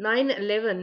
9/11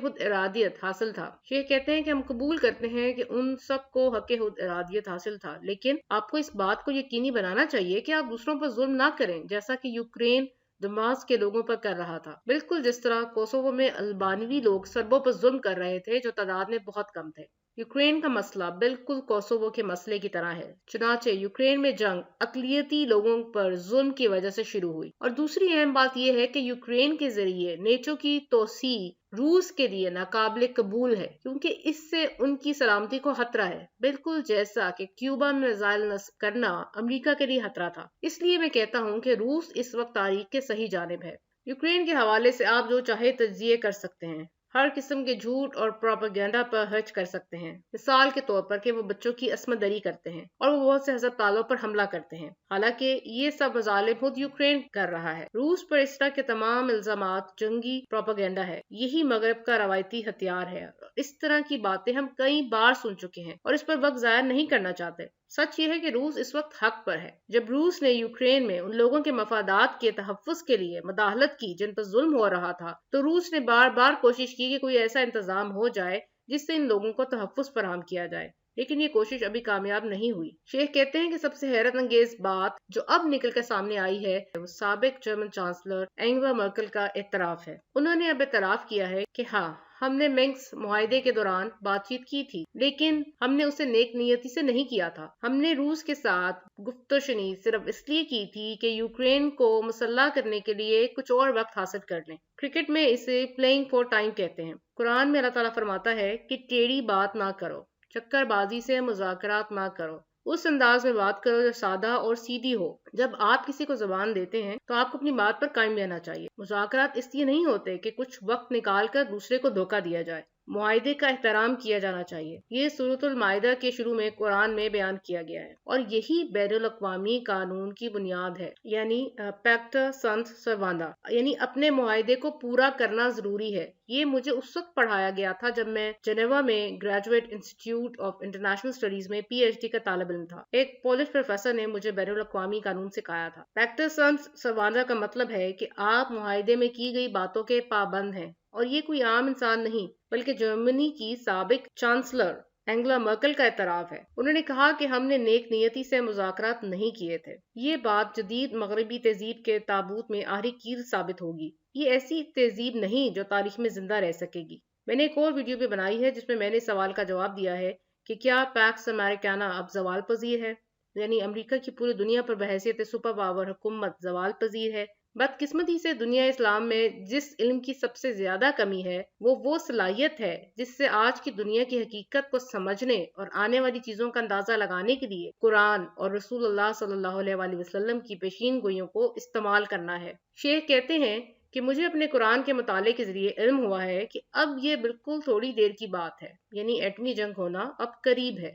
خود ارادیت حاصل تھا۔ شیخ کہتے ہیں کہ ہم قبول کرتے ہیں کہ ان سب کو حق خود ارادیت حاصل تھا، لیکن آپ کو اس بات کو یقینی بنانا چاہیے کہ آپ دوسروں پر ظلم نہ کریں، جیسا کہ یوکرین دماس کے لوگوں پر کر رہا تھا، بالکل جس طرح کوسوو میں البانوی لوگ سربوں پر ظلم کر رہے تھے جو تعداد میں بہت کم تھے۔ یوکرین کا مسئلہ بالکل کوسوو کے مسئلے کی طرح ہے، چنانچہ یوکرین میں جنگ اقلیتی لوگوں پر ظلم کی وجہ سے شروع ہوئی۔ اور دوسری اہم بات یہ ہے کہ یوکرین کے ذریعے نیٹو کی توسیع روس کے لیے ناقابل قبول ہے، کیونکہ اس سے ان کی سلامتی کو خطرہ ہے، بالکل جیسا کہ کیوبا میں میزائل نصب کرنا امریکہ کے لیے خطرہ تھا۔ اس لیے میں کہتا ہوں کہ روس اس وقت تاریخ کے صحیح جانب ہے۔ یوکرین کے حوالے سے آپ جو چاہے تجزیے کر سکتے ہیں، ہر قسم کے جھوٹ اور پروپیگنڈا پر خرچ کر سکتے ہیں، مثال کے طور پر کہ وہ بچوں کی عصمت دری کرتے ہیں اور وہ بہت سے ہسپتالوں پر حملہ کرتے ہیں، حالانکہ یہ سب مظالم خود یوکرین کر رہا ہے۔ روس پر اس طرح کے تمام الزامات جنگی پروپیگنڈا ہے، یہی مغرب کا روایتی ہتھیار ہے۔ اس طرح کی باتیں ہم کئی بار سن چکے ہیں اور اس پر وقت ضائع نہیں کرنا چاہتے۔ سچ یہ ہے کہ روس اس وقت حق پر ہے۔ جب روس نے یوکرین میں ان لوگوں کے مفادات کے تحفظ کے لیے مداخلت کی جن پر ظلم ہو رہا تھا، تو روس نے بار بار کوشش کی کہ کوئی ایسا انتظام ہو جائے جس سے ان لوگوں کو تحفظ فراہم کیا جائے، لیکن یہ کوشش ابھی کامیاب نہیں ہوئی۔ شیخ کہتے ہیں کہ سب سے حیرت انگیز بات جو اب نکل کر سامنے آئی ہے وہ سابق جرمن چانسلر اینگلا مرکل کا اعتراف ہے۔ انہوں نے اب اعتراف کیا ہے کہ ہاں، ہم نے منسک معاہدے کے دوران بات چیت کی تھی، لیکن ہم نے اسے نیک نیتی سے نہیں کیا تھا۔ ہم نے روس کے ساتھ گفت و شنید صرف اس لیے کی تھی کہ یوکرین کو مسلح کرنے کے لیے کچھ اور وقت حاصل کر لیں۔ کرکٹ میں اسے پلینگ فور ٹائم کہتے ہیں۔ قرآن میں اللہ تعالیٰ فرماتا ہے کہ ٹیڑھی بات نہ کرو، چکر بازی سے مذاکرات نہ کرو، اس انداز میں بات کرو جو سادہ اور سیدھی ہو۔ جب آپ کسی کو زبان دیتے ہیں تو آپ کو اپنی بات پر قائم رہنا چاہیے۔ مذاکرات اس لیے نہیں ہوتے کہ کچھ وقت نکال کر دوسرے کو دھوکہ دیا جائے، معاہدے کا احترام کیا جانا چاہیے۔ یہ سورۃ المائدہ کے شروع میں قرآن میں بیان کیا گیا ہے اور یہی بین الاقوامی قانون کی بنیاد ہے، یعنی پیکٹا سنت سرواندا، یعنی اپنے معاہدے کو پورا کرنا ضروری ہے۔ یہ مجھے اس وقت پڑھایا گیا تھا جب میں جنیوا میں graduate institute of international studies میں پی ایچ ڈی کا طالب علم تھا۔ ایک پولش پروفیسر نے مجھے بین الاقوامی قانون سکھایا تھا۔ پیکٹا سنت سرواندا کا مطلب ہے کہ آپ معاہدے میں کی گئی باتوں کے پابند ہیں، اور یہ کوئی عام انسان نہیں بلکہ جرمنی کی سابق چانسلر اینگلا مرکل کا اعتراف ہے۔ انہوں نے کہا کہ ہم نے نیک نیتی سے مذاکرات نہیں کیے تھے۔ یہ بات جدید مغربی تہذیب کے تابوت میں آخری کیل ثابت ہوگی۔ یہ ایسی تہذیب نہیں جو تاریخ میں زندہ رہ سکے گی۔ میں نے ایک اور ویڈیو بھی بنائی ہے جس میں میں نے سوال کا جواب دیا ہے کہ کیا پیکس امریکانا اب زوال پذیر ہے، یعنی امریکہ کی پوری دنیا پر بحیثیت سپر پاور حکومت زوال پذیر ہے۔ بدقسمتی سے دنیا اسلام میں جس علم کی سب سے زیادہ کمی ہے وہ صلاحیت ہے جس سے آج کی دنیا کی حقیقت کو سمجھنے اور آنے والی چیزوں کا اندازہ لگانے کے لیے قرآن اور رسول اللہ صلی اللہ علیہ وآلہ وسلم کی پیشین گوئیوں کو استعمال کرنا ہے۔ شیخ کہتے ہیں کہ مجھے اپنے قرآن کے مطالعے کے ذریعے علم ہوا ہے کہ اب یہ بالکل تھوڑی دیر کی بات ہے، یعنی ایٹمی جنگ ہونا اب قریب ہے۔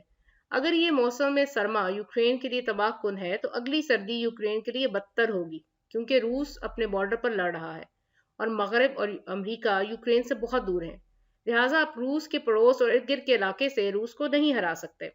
اگر یہ موسم سرما یوکرین کے لیے تباہ کن ہے تو اگلی سردی یوکرین کے لیے بدتر ہوگی، کیونکہ روس اپنے بارڈر پر لڑ رہا ہے اور مغرب اور امریکہ یوکرین سے بہت دور ہیں، لہٰذا آپ روس کے پڑوس اور ارد گرد کے علاقے سے روس کو نہیں ہرا سکتے۔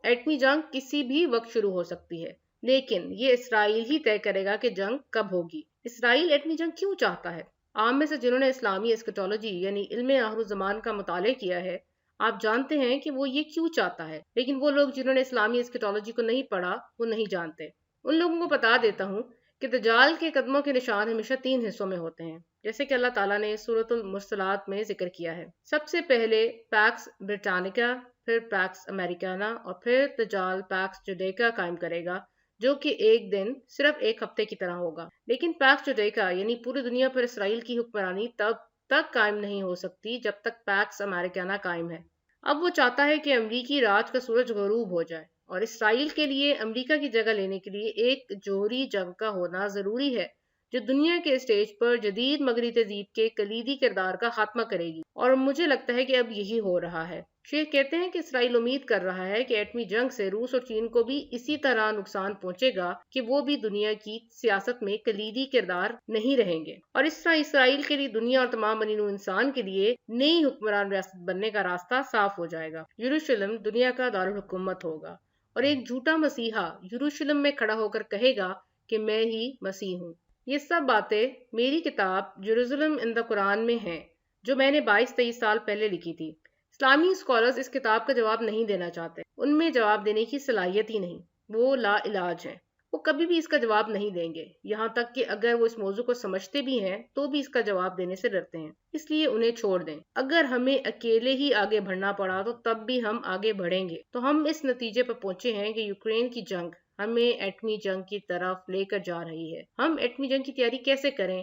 ایٹمی جنگ کسی بھی وقت شروع ہو سکتی ہے، لیکن یہ اسرائیل ہی طے کرے گا کہ جنگ کب ہوگی۔ اسرائیل ایٹمی جنگ کیوں چاہتا ہے؟ عام میں سے جنہوں نے اسلامی اسکیٹولوجی یعنی علم آخر الزمان کا مطالعہ کیا ہے، آپ جانتے ہیں کہ وہ یہ کیوں چاہتا ہے، لیکن وہ لوگ جنہوں نے اسلامی اسکیٹولوجی کو نہیں پڑھا وہ نہیں جانتے۔ ان لوگوں کو بتا دیتا ہوں کہ دجال کے قدموں کے نشان ہمیشہ 3 حصوں میں ہوتے ہیں، جیسے کہ اللہ تعالیٰ نے سورۃ المرسلات میں ذکر کیا ہے۔ سب سے پہلے پیکس برٹانیکا، پھر پیکس امریکانا اور پھر دجال پیکس جوڈیکا قائم کرے گا، جو کہ ایک دن صرف ایک ہفتے کی طرح ہوگا۔ لیکن پیکس جوڈیکا یعنی پوری دنیا پر اسرائیل کی حکمرانی تب تک قائم نہیں ہو سکتی جب تک پیکس امریکانا قائم ہے۔ اب وہ چاہتا ہے کہ امریکی راج کا سورج غروب ہو جائے، اور اسرائیل کے لیے امریکہ کی جگہ لینے کے لیے ایک جوہری جنگ کا ہونا ضروری ہے جو دنیا کے اسٹیج پر جدید مغربی تہذیب کے کلیدی کردار کا خاتمہ کرے گی، اور مجھے لگتا ہے کہ اب یہی ہو رہا ہے۔ شیخ کہتے ہیں کہ اسرائیل امید کر رہا ہے کہ ایٹمی جنگ سے روس اور چین کو بھی اسی طرح نقصان پہنچے گا کہ وہ بھی دنیا کی سیاست میں کلیدی کردار نہیں رہیں گے، اور اس طرح اسرائیل کے لیے دنیا اور تمام بنی نوع انسان کے لیے نئی حکمران ریاست بننے کا راستہ صاف ہو جائے گا۔ یروشلم دنیا کا دارالحکومت ہوگا، اور ایک جھوٹا مسیحا یروشلم میں کھڑا ہو کر کہے گا کہ میں ہی مسیح ہوں۔ یہ سب باتیں میری کتاب جیروسلم ان دا قرآن میں ہیں، جو میں نے 22-23 سال پہلے لکھی تھی۔ اسلامی اسکالرز اس کتاب کا جواب نہیں دینا چاہتے، ان میں جواب دینے کی صلاحیت ہی نہیں، وہ لا علاج ہیں، وہ کبھی بھی اس کا جواب نہیں دیں گے، یہاں تک کہ اگر وہ اس موضوع کو سمجھتے بھی ہیں تو بھی اس کا جواب دینے سے ڈرتے ہیں، اس لیے انہیں چھوڑ دیں۔ اگر ہمیں اکیلے ہی آگے بڑھنا پڑا تو تب بھی ہم آگے بڑھیں گے۔ تو ہم اس نتیجے پر پہنچے ہیں کہ یوکرین کی جنگ ہمیں ایٹمی جنگ کی طرف لے کر جا رہی ہے۔ ہم ایٹمی جنگ کی تیاری کیسے کریں؟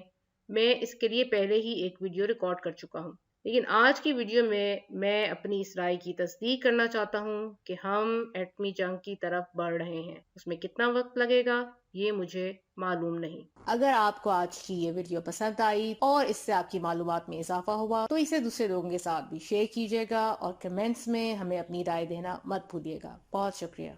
میں اس کے لیے پہلے ہی ایک ویڈیو ریکارڈ کر چکا ہوں، لیکن آج کی ویڈیو میں اپنی اس رائے کی تصدیق کرنا چاہتا ہوں کہ ہم ایٹمی جنگ کی طرف بڑھ رہے ہیں۔ اس میں کتنا وقت لگے گا یہ مجھے معلوم نہیں۔ اگر آپ کو آج کی یہ ویڈیو پسند آئی اور اس سے آپ کی معلومات میں اضافہ ہوا تو اسے دوسرے لوگوں کے ساتھ بھی شیئر کیجیے گا اور کمنٹس میں ہمیں اپنی رائے دینا مت بھولیے گا۔ بہت شکریہ۔